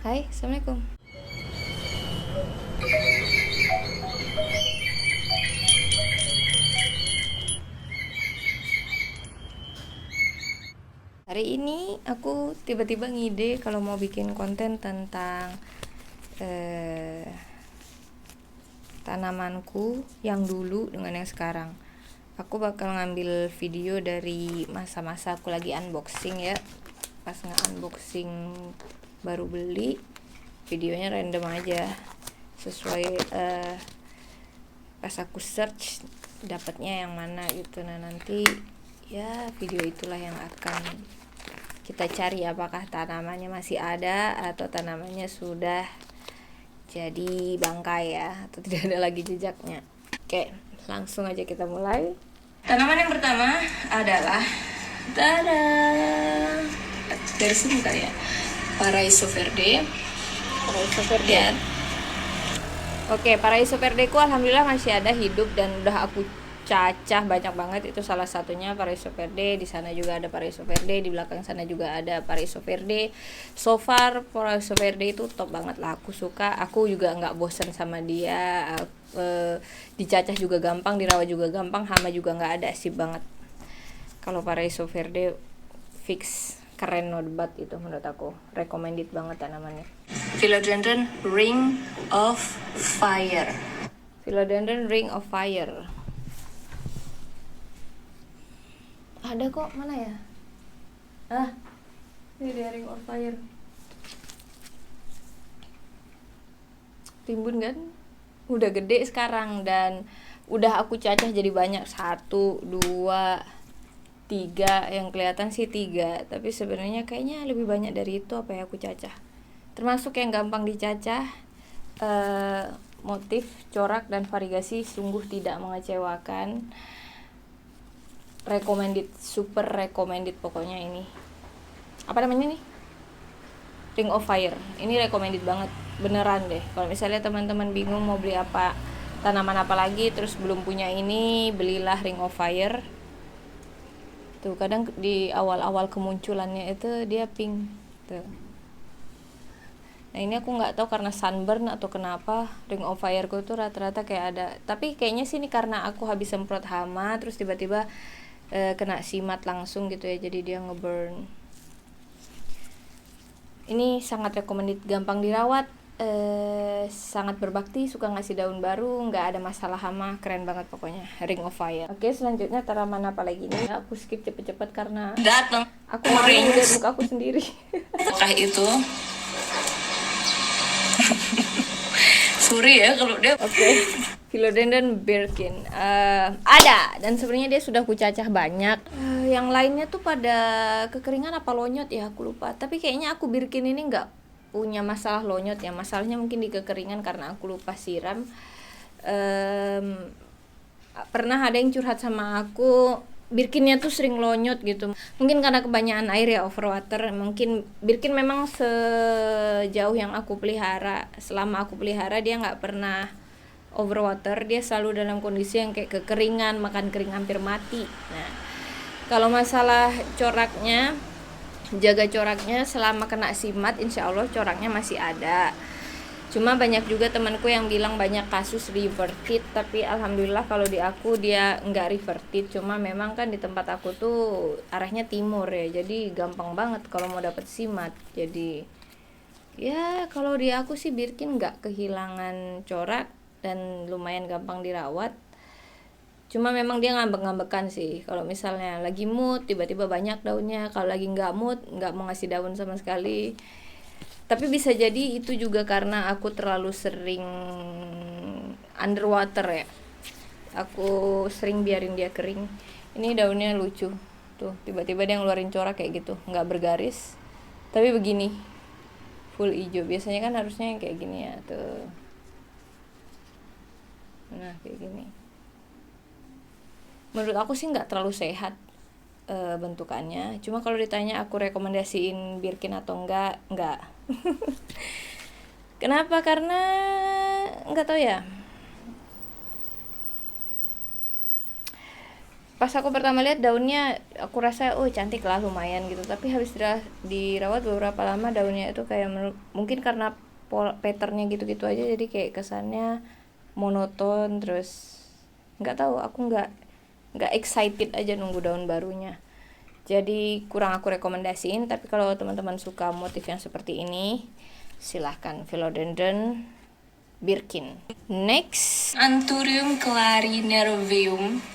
Hai, Assalamualaikum. Hari ini aku tiba-tiba ngide kalau mau bikin konten tentang eh, tanamanku yang dulu dengan yang sekarang. Aku bakal ngambil video dari masa-masa aku lagi unboxing ya. Pas nge-unboxing baru beli, videonya random aja. Sesuai pas aku search dapatnya yang mana gitu. Nah, nanti ya video itulah yang akan kita cari apakah tanamannya masih ada atau tanamannya sudah jadi bangkai ya, atau tidak ada lagi jejaknya. Oke, langsung aja kita mulai. Tanaman yang pertama adalah tada, dari sini kali ya, Paraiso Verde. Paraiso Verde ya. Oke, Paraiso Verde ku alhamdulillah masih ada hidup dan udah aku cacah banyak banget. Itu salah satunya Paraiso Verde. Di sana juga ada Paraiso Verde, di belakang sana juga ada Paraiso Verde. So far Paraiso Verde itu top banget lah, aku suka. Aku juga nggak bosan sama dia. Dicacah juga gampang, dirawat juga gampang, hama juga nggak ada, sip banget. Kalau Paraiso Verde fix keren, not bad itu menurut aku, recommended banget tanamannya. Philodendron Ring of Fire. Philodendron Ring of Fire. Ada kok, mana ya? Ini dia Ring of Fire. Timbun kan? Udah gede sekarang dan udah aku cacah jadi banyak. 1, 2, 3. Yang kelihatan sih 3, tapi sebenarnya kayaknya lebih banyak dari itu apa ya aku cacah. Termasuk yang gampang dicacah. Motif, corak, dan variegasi sungguh tidak mengecewakan. Recommended, super recommended pokoknya ini. Apa namanya nih? Ring of Fire. Ini recommended banget, beneran deh. Kalau misalnya teman-teman bingung mau beli apa, tanaman apa lagi, terus belum punya ini, belilah Ring of Fire. Tuh, kadang di awal-awal kemunculannya itu dia pink. Tuh. Nah, ini aku nggak tahu karena sunburn atau kenapa Ring of Fire ku tuh rata-rata kayak ada. Tapi kayaknya sih ini karena aku habis semprot hama, terus tiba-tiba kena simat langsung gitu ya, jadi dia ngeburn. Ini sangat recommended, gampang dirawat, sangat berbakti, suka ngasih daun baru, nggak ada masalah hama, keren banget pokoknya Ring of Fire. Oke, selanjutnya tanaman apa lagi nih? Aku skip cepet-cepet karena datang aku mau lihat muka aku sendiri. apakah itu suri ya kalau dia. Oke, Philodendron Birkin ada, dan sebenarnya dia sudah kucacah banyak. Yang lainnya tuh pada kekeringan apa lonyot ya, aku lupa. Tapi kayaknya aku Birkin ini nggak punya masalah lonyot ya. Masalahnya mungkin di kekeringan karena aku lupa siram. Pernah ada yang curhat sama aku, Birkinnya tuh sering lonyot gitu. Mungkin karena kebanyakan air ya, overwater. Mungkin Birkin memang sejauh yang aku pelihara, selama aku pelihara dia nggak pernah overwater. Dia selalu dalam kondisi yang kayak kekeringan, makan kering hampir mati. Nah, kalau masalah coraknya, jaga coraknya selama kena simat, insya Allah coraknya masih ada. Cuma banyak juga temanku yang bilang banyak kasus reverted, tapi alhamdulillah kalau di aku dia nggak reverted. Cuma memang kan di tempat aku tuh arahnya timur ya, jadi gampang banget kalau mau dapet simat. Jadi ya kalau di aku sih Birkin nggak kehilangan corak dan lumayan gampang dirawat. Cuma memang dia ngambek-ngambekan sih. Kalau misalnya lagi mood tiba-tiba banyak daunnya, kalau lagi nggak mood nggak mau ngasih daun sama sekali. Tapi bisa jadi itu juga karena aku terlalu sering underwater ya. Aku sering biarin dia kering. Ini daunnya lucu. Tuh, tiba-tiba dia ngeluarin corak kayak gitu, nggak bergaris. Tapi begini, full hijau. Biasanya kan harusnya yang kayak gini ya, tuh. Nah, kayak gini. Menurut aku sih nggak terlalu sehat bentukannya. Cuma kalau ditanya aku rekomendasiin Birkin atau enggak. Kenapa? Karena nggak tahu ya. pas aku pertama lihat daunnya aku rasa oh cantik lah, lumayan gitu, tapi habis dirawat beberapa lama daunnya itu kayak mungkin karena patternnya gitu-gitu aja, jadi kayak kesannya monoton, terus nggak tahu, aku nggak excited aja nunggu daun barunya, jadi kurang aku rekomendasiin. Tapi kalau teman-teman suka motif yang seperti ini, silahkan Philodendron Birkin. Next, Anthurium clarinervium.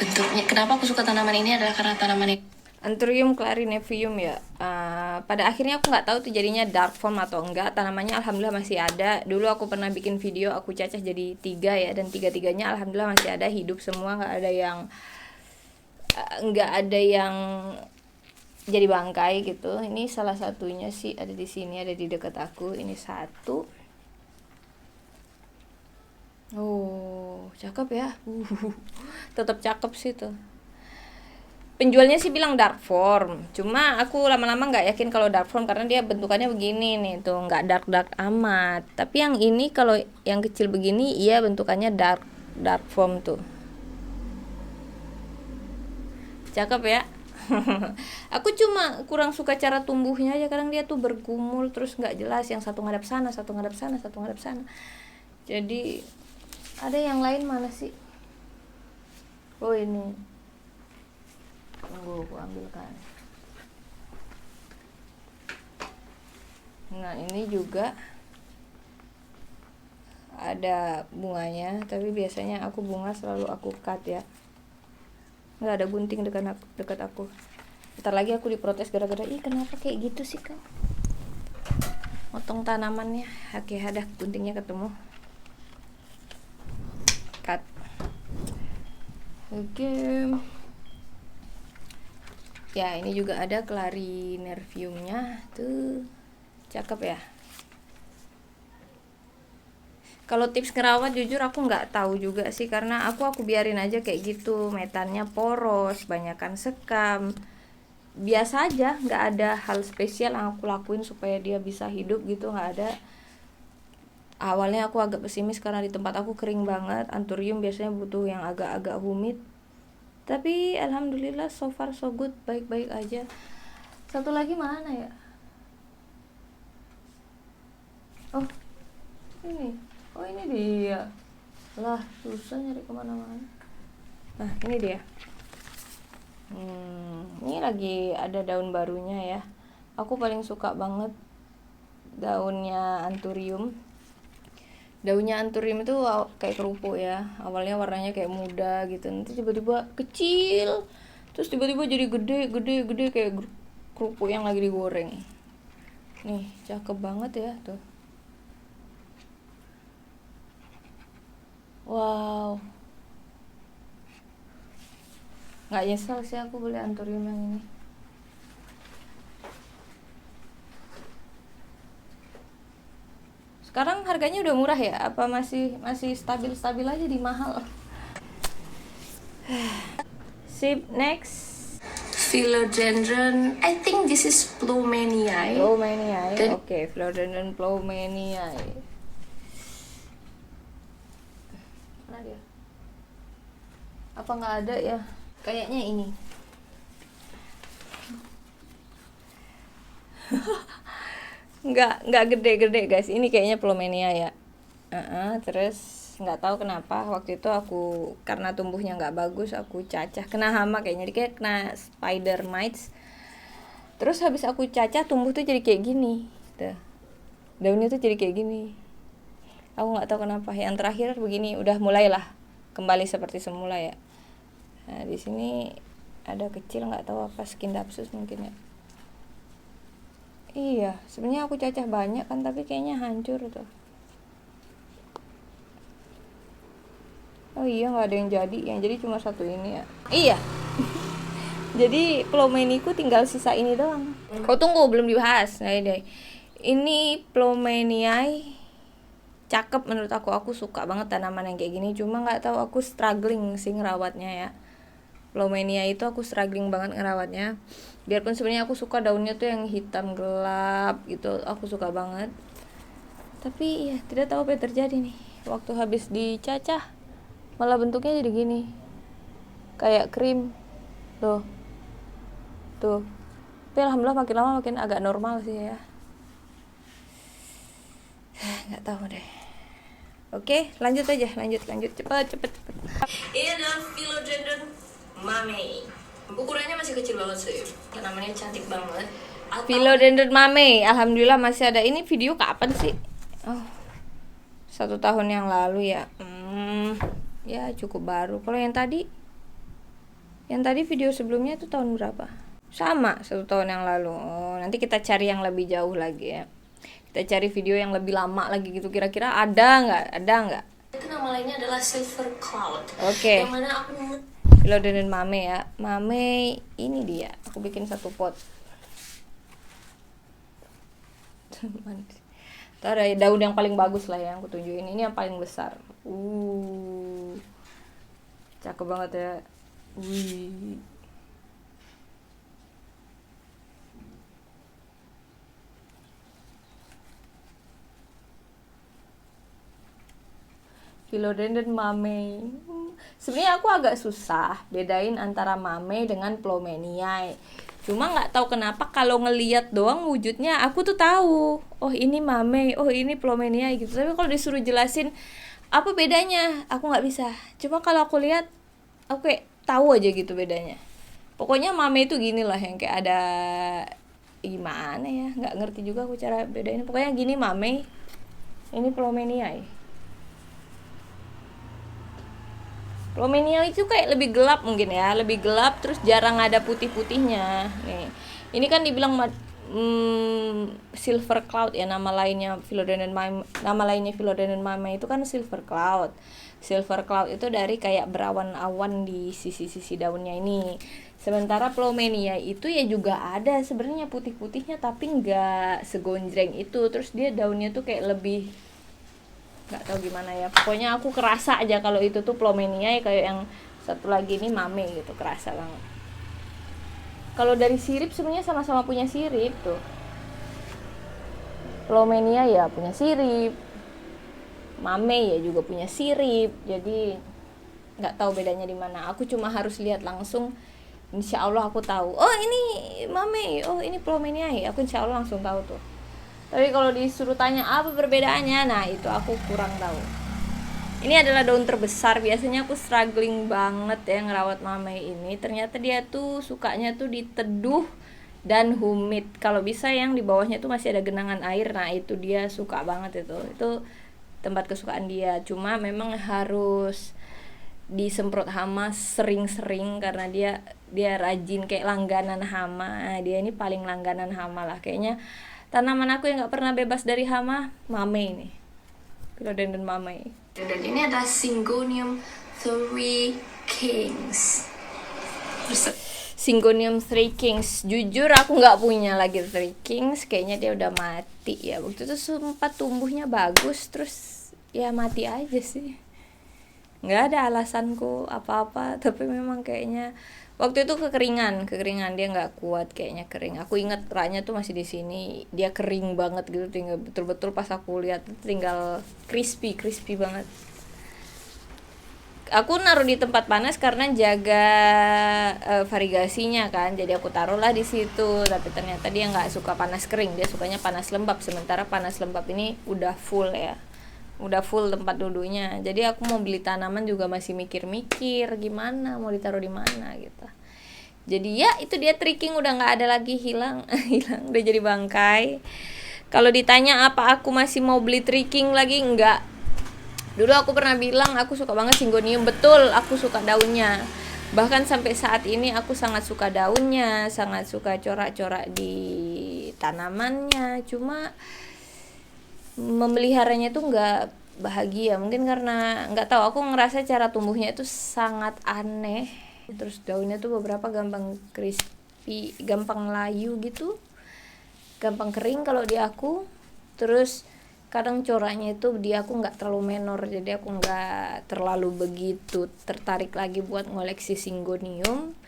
Bentuknya, kenapa aku suka tanaman ini adalah karena tanaman ini Anthurium clarinevium ya. Pada akhirnya aku nggak tahu tuh jadinya dark form atau enggak. Tanamannya alhamdulillah masih ada. Dulu aku pernah bikin video aku cacah jadi 3 ya, dan 3-tiganya alhamdulillah masih ada, hidup semua, nggak ada yang jadi bangkai gitu. Ini salah satunya sih, ada di sini, ada di dekat aku. Ini satu. Oh, cakep ya. Tetap cakep sih tuh. Penjualnya sih bilang dark form, cuma aku lama-lama nggak yakin kalau dark form karena dia bentukannya begini nih tuh, nggak dark amat. Tapi yang ini kalau yang kecil begini, iya bentukannya dark form tuh. Cakep ya. Aku cuma kurang suka cara tumbuhnya aja, kadang dia tuh bergumul terus nggak jelas, yang satu ngadap sana, satu ngadap sana, satu ngadap sana. Jadi ada yang lain mana sih? Oh ini, tunggu aku ambilkan. Nah ini juga ada bunganya, tapi biasanya aku bunga selalu aku cut ya, nggak ada gunting dekat aku. Ntar lagi aku diprotes gara-gara, ih kenapa kayak gitu sih kau motong tanamannya. Oke, ada guntingnya ketemu, cut. Oke. Ya ini juga ada clarinerviumnya tuh, cakep ya. Kalau tips ngerawat jujur aku nggak tahu juga sih, karena aku biarin aja kayak gitu, metannya poros, banyakan sekam, biasa aja, nggak ada hal spesial yang aku lakuin supaya dia bisa hidup gitu, nggak ada. Awalnya aku agak pesimis karena di tempat aku kering banget, anthurium biasanya butuh yang agak-agak humid, tapi alhamdulillah so far so good, baik-baik aja. Satu lagi mana ya? Oh ini, oh ini dia lah, susah nyari kemana-mana. Nah ini dia. Ini lagi ada daun barunya ya. Aku paling suka banget daunnya anthurium. Daunnya anthurium itu kayak kerupuk ya, awalnya warnanya kayak muda gitu, nanti tiba-tiba kecil, terus tiba-tiba jadi gede kayak kerupuk yang lagi digoreng. Nih cakep banget ya tuh. Wow, nggak nyesel sih aku beli anthurium yang ini. Sekarang harganya udah murah ya? Apa masih stabil aja di mahal? Sip, next. Philodendron. I think this is Plumeniae. Plumeniae. Oke, Philodendron Plumeniae. Mana dia? Apa nggak ada ya? Kayaknya ini. nggak gede-gede guys, ini kayaknya Plumenia ya. Terus nggak tahu kenapa waktu itu aku, karena tumbuhnya nggak bagus, aku cacah, kena hama kayaknya, dia kayak kena spider mites. Terus habis aku cacah, tumbuh tuh jadi kayak gini tuh, daunnya tuh jadi kayak gini. Aku nggak tahu kenapa. Yang terakhir begini, udah mulailah kembali seperti semula ya. Nah di sini ada kecil, nggak tahu apa, Scindapsus mungkin ya. Iya, sebenarnya aku cacah banyak kan, tapi kayaknya hancur tuh. Oh iya, nggak ada yang jadi cuma satu ini ya. Iya. Jadi Plumeniku tinggal sisa ini doang. Oh tunggu, belum dibahas. Nah ini Plumeniae, cakep menurut aku suka banget tanaman yang kayak gini. Cuma nggak tahu, aku struggling sih ngerawatnya ya. Plumeniae itu aku struggling banget ngerawatnya. Biarpun sebenarnya aku suka daunnya tuh yang hitam gelap gitu, aku suka banget. Tapi ya tidak tahu apa yang terjadi nih. Waktu habis dicacah malah bentuknya jadi gini. kayak krim tuh. Tapi alhamdulillah makin lama makin agak normal sih ya. Nggak tahu deh. Oke, lanjut aja, lanjut cepet. Ini adalah Philodendron Mamei. Ukurannya masih kecil banget sih. Namanya cantik banget. Philodendron Mamei, alhamdulillah masih ada. Ini video kapan sih? Oh, 1 tahun yang lalu ya. Ya cukup baru. Kalau yang tadi video sebelumnya itu tahun berapa? Sama, 1 tahun yang lalu. Oh, nanti kita cari yang lebih jauh lagi ya. Kita cari video yang lebih lama lagi gitu. Kira-kira ada nggak? Itu nama lainnya adalah Silver Cloud. Oke. Yang mana aku Philodendron Mamei ya. Mamei ini dia. Aku bikin 1 pot. Ntar ada daun yang paling bagus lah yang aku tunjukin. Ini yang paling besar. Cakep banget ya. Philodendron Mamei. Sebenarnya aku agak susah bedain antara Mamei dengan Plomeniae. Cuma nggak tahu kenapa kalau ngelihat doang wujudnya aku tuh tahu. Oh ini Mamei, oh ini Plomeniae gitu. Tapi kalau disuruh jelasin apa bedanya, aku nggak bisa. Cuma kalau aku lihat, aku kayak tahu aja gitu bedanya. Pokoknya Mamei itu gini lah yang kayak ada gimana ya, nggak ngerti juga aku cara bedain. Pokoknya gini Mamei, ini Plomeniae. Plomeniae itu kayak lebih gelap mungkin ya, lebih gelap terus jarang ada putih-putihnya. Nih, ini kan dibilang Silver Cloud ya nama lainnya Philodendron Mamei. Nama lainnya Philodendron Mamei itu kan Silver Cloud. Silver Cloud itu dari kayak berawan-awan di sisi-sisi daunnya ini. Sementara Plomeniae itu ya juga ada sebenarnya putih-putihnya tapi nggak segonjreng itu. Terus dia daunnya tuh kayak lebih nggak tahu gimana ya, pokoknya aku kerasa aja kalau itu tuh Plomeniae, kayak yang satu lagi ini Mamei gitu, kerasa banget. Kalau dari sirip sebenarnya sama-sama punya sirip tuh. Plomeniae ya punya sirip, Mamei ya juga punya sirip, jadi nggak tahu bedanya di mana. Aku cuma harus lihat langsung, insya Allah aku tahu. Oh ini Mamei, oh ini Plomeniae, aku insya Allah langsung tahu tuh. Tapi kalau disuruh tanya apa perbedaannya, nah itu aku kurang tahu. Ini adalah daun terbesar. Biasanya aku struggling banget ya ngerawat Mamei ini. Ternyata dia tuh sukanya tuh diteduh dan humid. Kalau bisa yang di bawahnya tuh masih ada genangan air. Nah itu dia suka banget itu. Itu tempat kesukaan dia. Cuma memang harus disemprot hama sering-sering karena dia rajin kayak langganan hama. Nah, dia ini paling langganan hama lah kayaknya. Tanaman aku yang nggak pernah bebas dari hama, Mamei nih, Philodendron Mamei. Dan ini adalah Syngonium Three Kings. Syngonium Three Kings. Jujur aku nggak punya lagi Three Kings, kayaknya dia udah mati ya. Waktu itu sempat tumbuhnya bagus, terus ya mati aja sih. Nggak ada alasanku apa-apa, tapi memang kayaknya waktu itu kekeringan dia nggak kuat, kayaknya kering. Aku ingat raknya tuh masih di sini, dia kering banget gitu, tinggal betul-betul pas aku lihat tinggal crispy banget. Aku naruh di tempat panas karena jaga variegasinya kan, jadi aku taruhlah di situ. Tapi ternyata dia nggak suka panas kering, dia sukanya panas lembab. Sementara panas lembab ini udah full tempat duduknya. Jadi aku mau beli tanaman juga masih mikir-mikir gimana mau ditaruh di mana gitu. Jadi ya itu dia tricking, udah nggak ada lagi, hilang udah jadi bangkai. Kalau ditanya apa aku masih mau beli tricking lagi, enggak. Dulu aku pernah bilang aku suka banget Syngonium, betul aku suka daunnya. Bahkan sampai saat ini aku sangat suka daunnya, sangat suka corak-corak di tanamannya. Cuma memeliharanya tuh nggak bahagia, mungkin karena nggak tahu, aku ngerasa cara tumbuhnya itu sangat aneh. Terus daunnya tuh beberapa gampang crispy, gampang layu gitu, gampang kering kalau di aku. Terus kadang coraknya itu di aku nggak terlalu menor, jadi aku nggak terlalu begitu tertarik lagi buat ngoleksi Syngonium.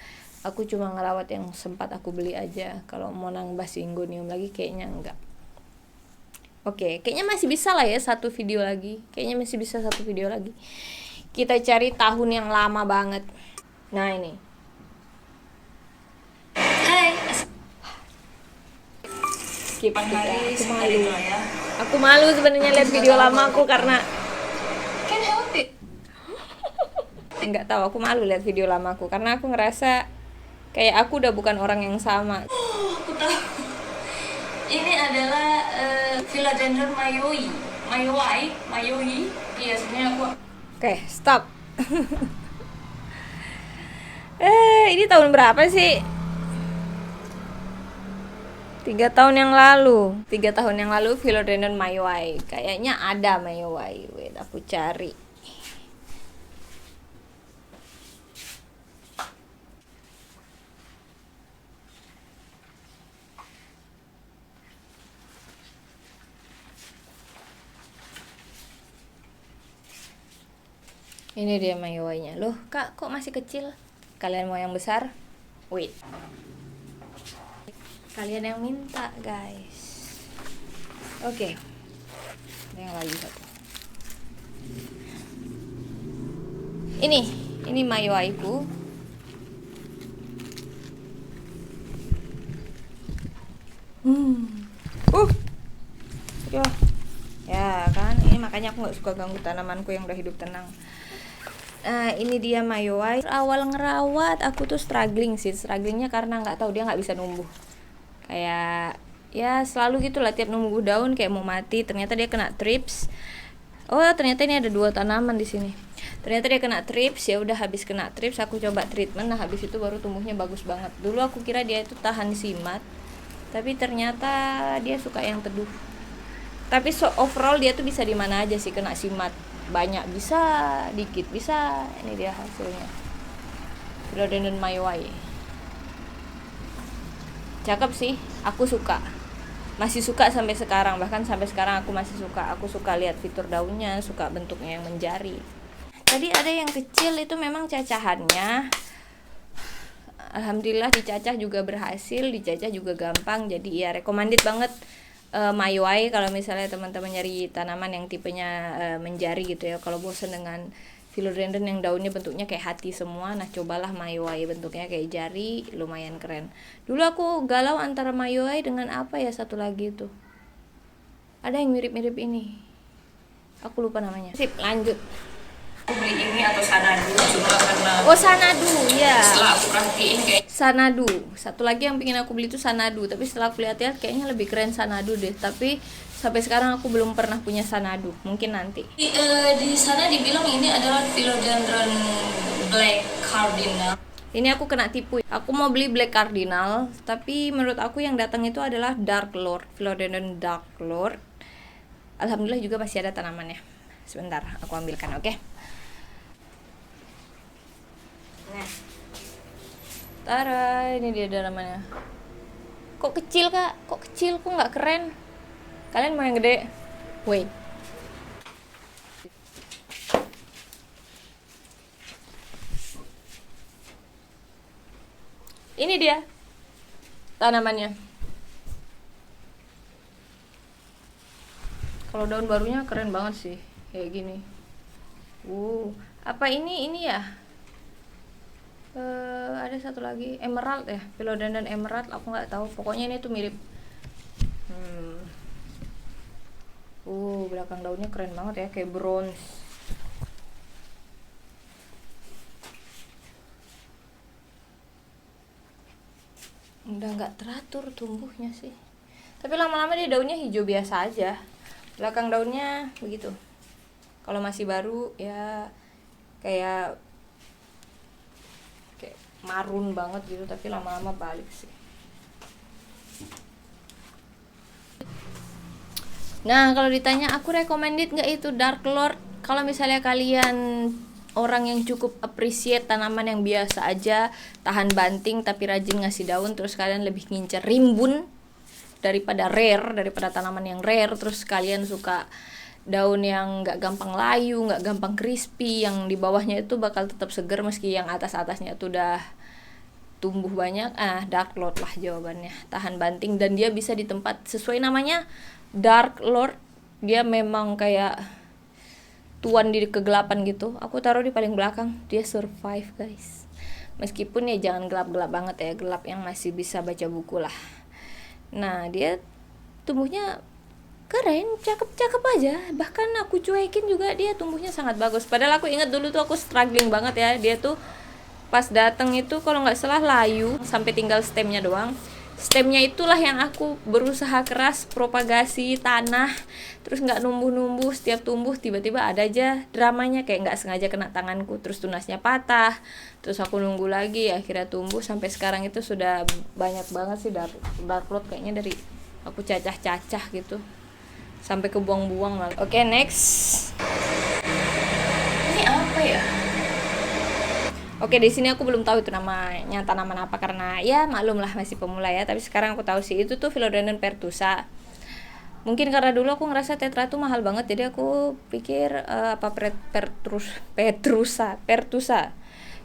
Aku cuma ngerawat yang sempat aku beli aja. Kalau mau nambah Syngonium lagi kayaknya enggak. Oke, kayaknya masih bisa lah ya satu video lagi. Kita cari tahun yang lama banget. Nah ini. Hai, Skip kita. hari Aku dari malu. dulu ya. Aku malu sebenarnya lihat video lama aku karena Can't help it. nggak tahu, aku malu lihat video lama aku karena aku ngerasa kayak aku udah bukan orang yang sama. Aku tahu. Ini adalah Philodendron mayoi. Iya, sebenarnya aku Oke, stop. Ini tahun berapa sih? 3 tahun yang lalu. 3 tahun yang lalu Philodendron mayoi. Kayaknya ada mayoi. Wait, aku cari. Ini dia mayoi-nya. Loh, Kak, kok masih kecil? Kalian mau yang besar? Wait. Kalian yang minta, guys. Oke. Ada yang lagi satu. Ini mayoi-ku. Ya kan, ini makanya aku nggak suka ganggu tanamanku yang udah hidup tenang. Nah, ini dia mayoi. Awal ngerawat aku tuh strugglingnya karena nggak tahu dia nggak bisa numbuh. Kayak ya selalu gitulah, tiap numbuh daun kayak mau mati. Ternyata dia kena thrips. Oh, ternyata ini ada 2 tanaman di sini. Ternyata dia kena thrips. Ya udah, habis kena thrips aku coba treatment. Nah, habis itu baru tumbuhnya bagus banget. Dulu aku kira dia itu tahan simat, tapi ternyata dia suka yang teduh. Tapi overall dia tuh bisa di mana aja sih kena simat. Banyak bisa, dikit bisa. Ini dia hasilnya. Philodendron mayoi. Cakep sih, aku suka. Masih suka sampai sekarang, bahkan sampai sekarang aku masih suka. Aku suka lihat fitur daunnya, suka bentuknya yang menjari. Tadi ada yang kecil itu memang cacahannya. Alhamdulillah dicacah juga berhasil, dicacah juga gampang. Jadi ya recommended banget mayoi kalau misalnya teman-teman nyari tanaman yang tipenya menjari gitu ya. Kalau bosen dengan philodendron yang daunnya bentuknya kayak hati semua, nah cobalah mayoi, bentuknya kayak jari, lumayan keren. Dulu aku galau antara mayoi dengan apa ya satu lagi itu. Ada yang mirip-mirip ini. Aku lupa namanya. Sip, lanjut. aku beli ini atau Sanadu cuma karena Oh, Sanadu, ya. setelah aku perhatiin kayak Sanadu. Satu lagi yang pengen aku beli itu Sanadu, tapi setelah aku lihat-lihat kayaknya lebih keren Sanadu deh. Tapi sampai sekarang aku belum pernah punya Sanadu. Mungkin nanti. di sana dibilang ini adalah Philodendron Black Cardinal. Ini aku kena tipu. Aku mau beli Black Cardinal, tapi menurut aku yang datang itu adalah Dark Lord, Philodendron Dark Lord. Alhamdulillah juga masih ada tanamannya. Sebentar, aku ambilkan, oke? Nah, tara, ini dia tanamannya. Kok kecil, Kak? Kok kecil? Kok nggak keren? Kalian mau yang gede? Wait. Ini dia tanamannya. Kalau daun barunya keren banget sih, kayak gini. Apa ini ya? Ada satu lagi emerald ya, philodendron emerald. Aku nggak tahu. Pokoknya ini tuh mirip. Belakang daunnya keren banget ya, kayak bronze. Udah nggak teratur tumbuhnya sih. Tapi lama-lama dia daunnya hijau biasa aja. Belakang daunnya begitu. Kalau masih baru ya kayak marun banget gitu, tapi lama-lama balik sih. Nah, kalau ditanya aku recommended nggak itu Dark Lord, kalau misalnya kalian orang yang cukup appreciate tanaman yang biasa aja, tahan banting tapi rajin ngasih daun, terus kalian lebih ngincer rimbun daripada tanaman yang rare, terus kalian suka daun yang nggak gampang layu, nggak gampang crispy, yang di bawahnya itu bakal tetap seger meski yang atas-atasnya itu udah tumbuh banyak. Dark Lord lah jawabannya. Tahan banting dan dia bisa di tempat sesuai namanya Dark Lord. Dia memang kayak tuan di kegelapan gitu. Aku taruh di paling belakang, dia survive guys. meskipun ya jangan gelap-gelap banget ya, gelap yang masih bisa baca buku lah. Nah dia tumbuhnya keren, cakep-cakep aja, bahkan aku cuekin juga dia tumbuhnya sangat bagus. Padahal aku ingat dulu tuh aku struggling banget ya, dia tuh pas datang itu kalau nggak salah layu sampai tinggal stemnya doang. Stemnya itulah yang aku berusaha keras propagasi tanah, terus nggak numbuh-numbuh. Setiap tumbuh tiba-tiba ada aja dramanya, kayak nggak sengaja kena tanganku, terus tunasnya patah, terus aku nunggu lagi, akhirnya tumbuh sampai sekarang. Itu sudah banyak banget sih dark rot kayaknya, dari aku cacah-cacah gitu sampai kebuang-buang malah. Oke, next. Ini apa ya? Oke, di sini aku belum tahu itu namanya tanaman apa, karena ya maklum lah masih pemula ya. Tapi sekarang aku tahu sih itu tuh Philodendron pertusa. Mungkin karena dulu aku ngerasa tetra tuh mahal banget, jadi aku pikir pertusa,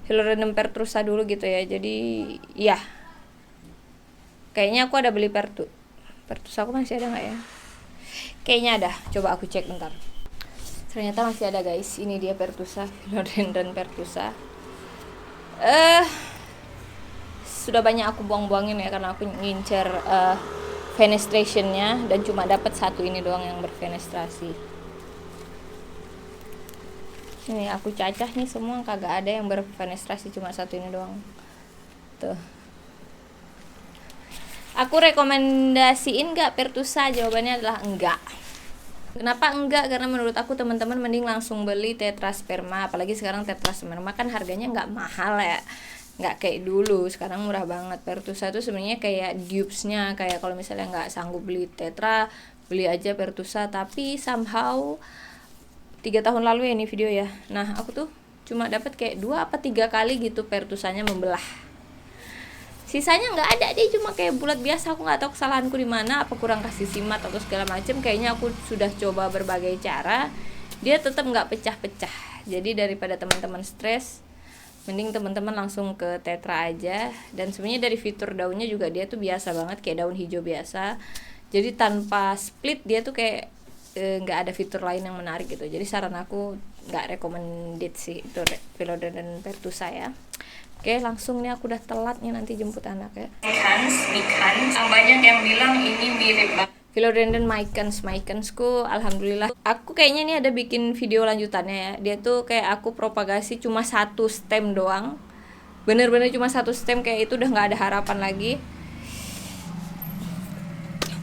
Philodendron pertusa dulu gitu ya. Jadi ya, kayaknya aku ada beli pertusa, aku masih ada nggak ya? Kayaknya ada. Coba aku cek bentar. Ternyata masih ada guys. Ini dia pertusa, Philodendron pertusa. Sudah banyak aku buang-buangin ya, karena aku ngincer fenestrationnya, dan cuma dapat satu ini doang yang berfenestrasi. Ini aku cacah nih semua, kagak ada yang berfenestrasi, cuma satu ini doang tuh. Aku rekomendasiin nggak pertusa? Jawabannya adalah enggak. Kenapa enggak? Karena menurut aku teman-teman mending langsung beli tetrasperma. Apalagi sekarang tetrasperma kan harganya nggak mahal ya, nggak kayak dulu. Sekarang murah banget. Pertusa itu sebenarnya kayak dupesnya, kayak kalau misalnya nggak sanggup beli tetra, beli aja pertusa. Tapi somehow 3 tahun lalu ya ini video ya, nah aku tuh cuma dapat kayak 2 apa 3 kali gitu pertusanya membelah. Sisanya nggak ada, dia cuma kayak bulat biasa. Aku nggak tahu kesalahanku di mana, apa kurang kasih simat atau segala macam. Kayaknya aku sudah coba berbagai cara, dia tetap nggak pecah-pecah. Jadi daripada teman-teman stres, mending teman-teman langsung ke tetra aja. Dan sebenarnya dari fitur daunnya juga dia tuh biasa banget, kayak daun hijau biasa. Jadi tanpa split dia tuh kayak nggak ada fitur lain yang menarik gitu. Jadi saran aku nggak recommended sih itu Philodendron pertusa ya. Oke, langsung nih, aku udah telat nih nanti jemput anak ya. Micans, banyak yang bilang ini mirip banget. Philodendron Micans-ku alhamdulillah. Aku kayaknya nih ada bikin video lanjutannya ya. Dia tuh kayak aku propagasi cuma satu stem doang. Bener-bener cuma satu stem, kayak itu udah nggak ada harapan lagi.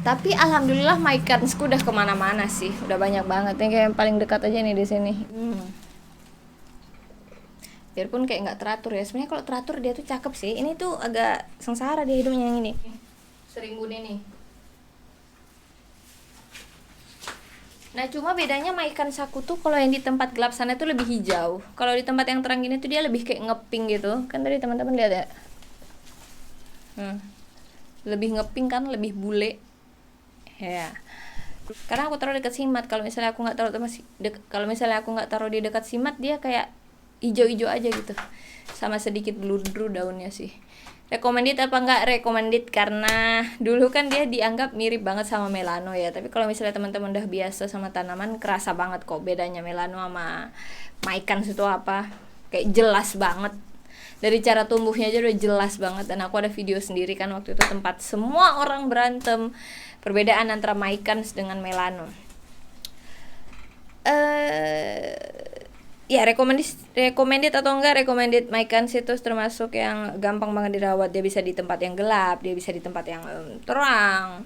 Tapi alhamdulillah Micans-ku udah kemana-mana sih, udah banyak banget. Yang kayak yang paling dekat aja nih di sini. Biarpun kayak nggak teratur ya, sebenarnya kalau teratur dia tuh cakep sih. Ini tuh agak sengsara dia hidungnya yang ini, serimbun ini. Nah cuma bedanya Micans aku tuh kalau yang di tempat gelap sana tuh lebih hijau, kalau di tempat yang terang gini tuh dia lebih kayak ngeping gitu kan. Tadi teman-teman lihat ya, lebih ngeping kan, lebih bule ya. Karena aku taruh dekat simat. Kalau misalnya aku nggak taruh di dekat simat, dia kayak hijau-hijau aja gitu, sama sedikit bludru daunnya sih. Recommended apa enggak? Recommended, karena dulu kan dia dianggap mirip banget sama melano ya. Tapi kalau misalnya teman-teman udah biasa sama tanaman, kerasa banget kok bedanya melano sama Micans itu apa. Kayak jelas banget. Dari cara tumbuhnya aja udah jelas banget. Dan aku ada video sendiri kan waktu itu, tempat semua orang berantem perbedaan antara Micans dengan melano. Ya recommended atau enggak? Recommended. Micans itu termasuk yang gampang banget dirawat. Dia bisa di tempat yang gelap, dia bisa di tempat yang terang.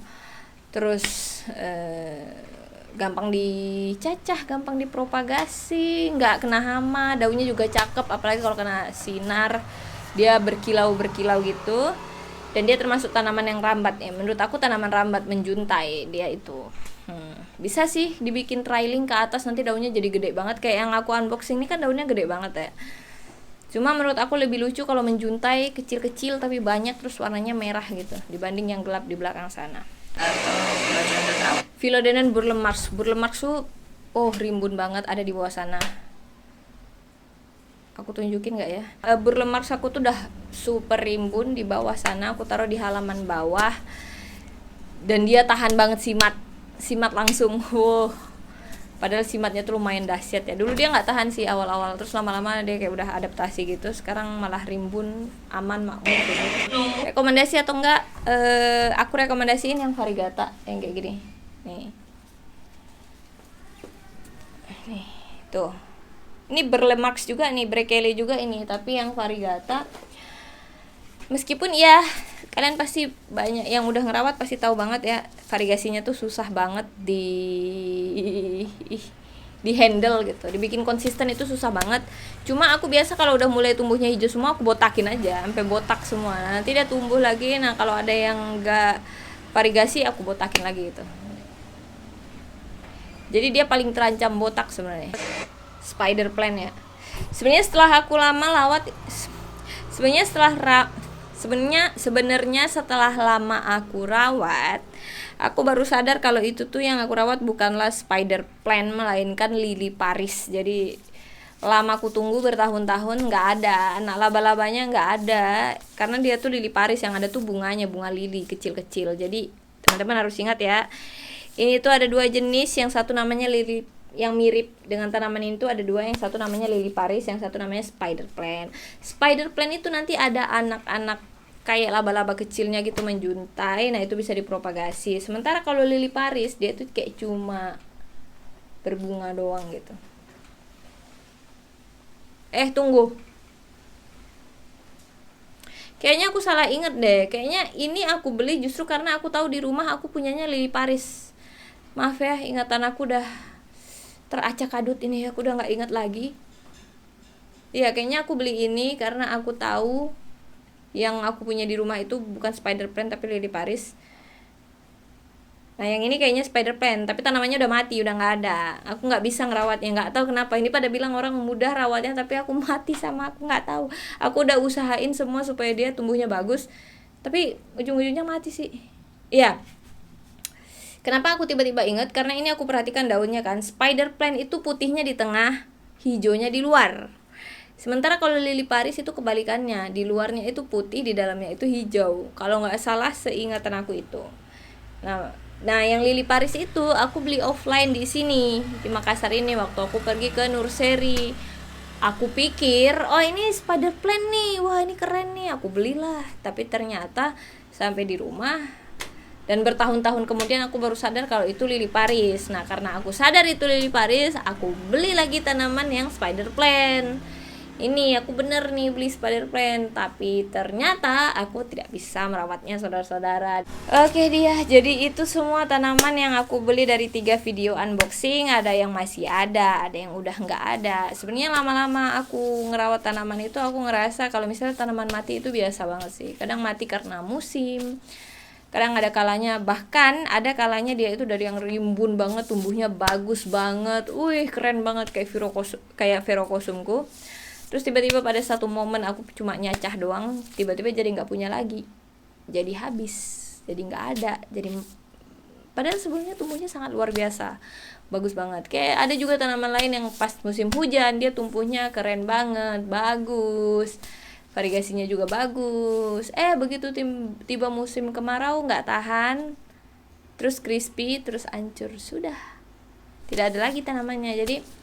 Terus gampang dicacah, gampang dipropagasi, nggak kena hama. Daunnya juga cakep, apalagi kalau kena sinar dia berkilau-berkilau gitu. Dan dia termasuk tanaman yang rambat ya. Menurut aku tanaman rambat menjuntai dia itu. Bisa sih dibikin trailing ke atas, nanti daunnya jadi gede banget. Kayak yang aku unboxing ini kan daunnya gede banget ya. Cuma menurut aku lebih lucu kalau menjuntai kecil-kecil tapi banyak, terus warnanya merah gitu, dibanding yang gelap di belakang sana. Philodendron Burle-Marx tuh rimbun banget, ada di bawah sana. Aku tunjukin nggak ya? Burle-Marx aku tuh udah super rimbun di bawah sana. Aku taruh di halaman bawah dan dia tahan banget simat langsung. Padahal simatnya tuh lumayan dahsyat ya. Dulu dia nggak tahan sih awal-awal, terus lama-lama dia kayak udah adaptasi gitu. Sekarang malah rimbun, aman, makmur gitu. Rekomendasi atau enggak? Aku rekomendasiin yang Varigata yang kayak gini. Nih, tuh. Ini Berlemarks juga nih, Brekele juga ini, tapi yang Varigata. Meskipun ya kalian pasti banyak yang udah ngerawat pasti tahu banget ya, variegasinya tuh susah banget di handle gitu, dibikin konsisten itu susah banget. Cuma aku biasa kalau udah mulai tumbuhnya hijau semua aku botakin aja sampai botak semua. Nanti dia tumbuh lagi. Nah kalau ada yang enggak variegasi aku botakin lagi gitu. Jadi dia paling terancam botak sebenarnya. Spider plant ya. Sebenarnya setelah aku lama lawat, sebenarnya setelah lama aku rawat, aku baru sadar kalau itu tuh yang aku rawat bukanlah spider plant melainkan lili Paris. Jadi lama aku tunggu bertahun-tahun nggak ada anak laba-labanya, nggak ada, karena dia tuh lili Paris, yang ada tuh bunganya, bunga lili kecil-kecil. Jadi teman-teman harus ingat ya, ini tuh ada dua jenis, yang satu namanya lili yang mirip dengan tanaman itu ada dua, yang satu namanya lili Paris, yang satu namanya spider plant. Spider plant itu nanti ada anak-anak kayak laba-laba kecilnya gitu menjuntai, nah itu bisa dipropagasi. Sementara kalau lili Paris dia tuh kayak cuma berbunga doang gitu. Tunggu, kayaknya aku salah inget deh. Kayaknya ini aku beli justru karena aku tahu di rumah aku punyanya lili Paris. Maaf ya, ingatan aku udah teracak adut ini, aku udah nggak ingat lagi. Iya, kayaknya aku beli ini karena aku tahu yang aku punya di rumah itu bukan spider plant tapi lili Paris. Nah yang ini kayaknya spider plant tapi tanamannya udah mati, udah nggak ada. Aku nggak bisa ngerawatnya, nggak tahu kenapa. Ini pada bilang orang mudah rawatnya, tapi aku mati sama aku nggak tahu. Aku udah usahain semua supaya dia tumbuhnya bagus, tapi ujung-ujungnya mati sih. Iya. Kenapa aku tiba-tiba ingat? Karena ini aku perhatikan daunnya kan. Spider plant itu putihnya di tengah, hijaunya di luar. Sementara kalau lili Paris itu kebalikannya, di luarnya itu putih, di dalamnya itu hijau. Kalau nggak salah seingatan aku itu. Nah yang lili Paris itu aku beli offline di sini di Makassar ini waktu aku pergi ke nursery. Aku pikir, oh ini spider plant nih, wah ini keren nih, aku belilah. Tapi ternyata sampai di rumah dan bertahun-tahun kemudian aku baru sadar kalau itu lili Paris. Nah karena aku sadar itu lili Paris, aku beli lagi tanaman yang spider plant. Ini aku bener nih beli spider plant, tapi ternyata aku tidak bisa merawatnya saudara-saudara. Oke dia, jadi itu semua tanaman yang aku beli dari 3 video unboxing. Ada yang masih ada yang udah nggak ada. Sebenarnya lama-lama aku ngerawat tanaman itu aku ngerasa kalau misalnya tanaman mati itu biasa banget sih. Kadang mati karena musim, kadang ada kalanya, bahkan ada kalanya dia itu dari yang rimbun banget tumbuhnya bagus banget, keren banget kayak verokosumku. Terus tiba-tiba pada satu momen aku cuma nyacah doang, tiba-tiba jadi nggak punya lagi, jadi habis, jadi nggak ada. Jadi padahal sebelumnya tumbuhnya sangat luar biasa, bagus banget. Kayak ada juga tanaman lain yang pas musim hujan dia tumbuhnya keren banget, bagus, variegasinya juga bagus. Begitu tiba musim kemarau nggak tahan, terus crispy, terus hancur, sudah tidak ada lagi tanamannya. Jadi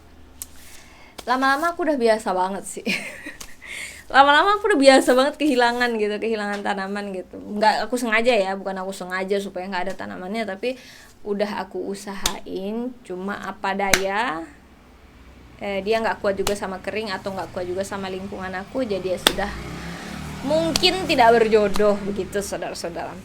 lama-lama aku udah biasa banget sih. Lama-lama aku udah biasa banget kehilangan tanaman gitu. Nggak aku sengaja ya, bukan aku sengaja supaya nggak ada tanamannya, tapi udah aku usahain, cuma apa daya dia nggak kuat juga sama kering atau nggak kuat juga sama lingkungan aku, jadi ya sudah, mungkin tidak berjodoh begitu saudara-saudara.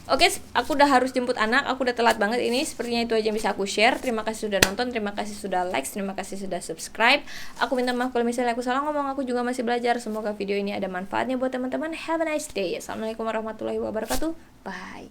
Oke, aku udah harus jemput anak, aku udah telat banget ini. Sepertinya itu aja yang bisa aku share. Terima kasih sudah nonton, terima kasih sudah like, terima kasih sudah subscribe. Aku minta maaf kalau misalnya aku salah ngomong, aku juga masih belajar. Semoga video ini ada manfaatnya buat teman-teman. Have a nice day. Assalamualaikum warahmatullahi wabarakatuh. Bye.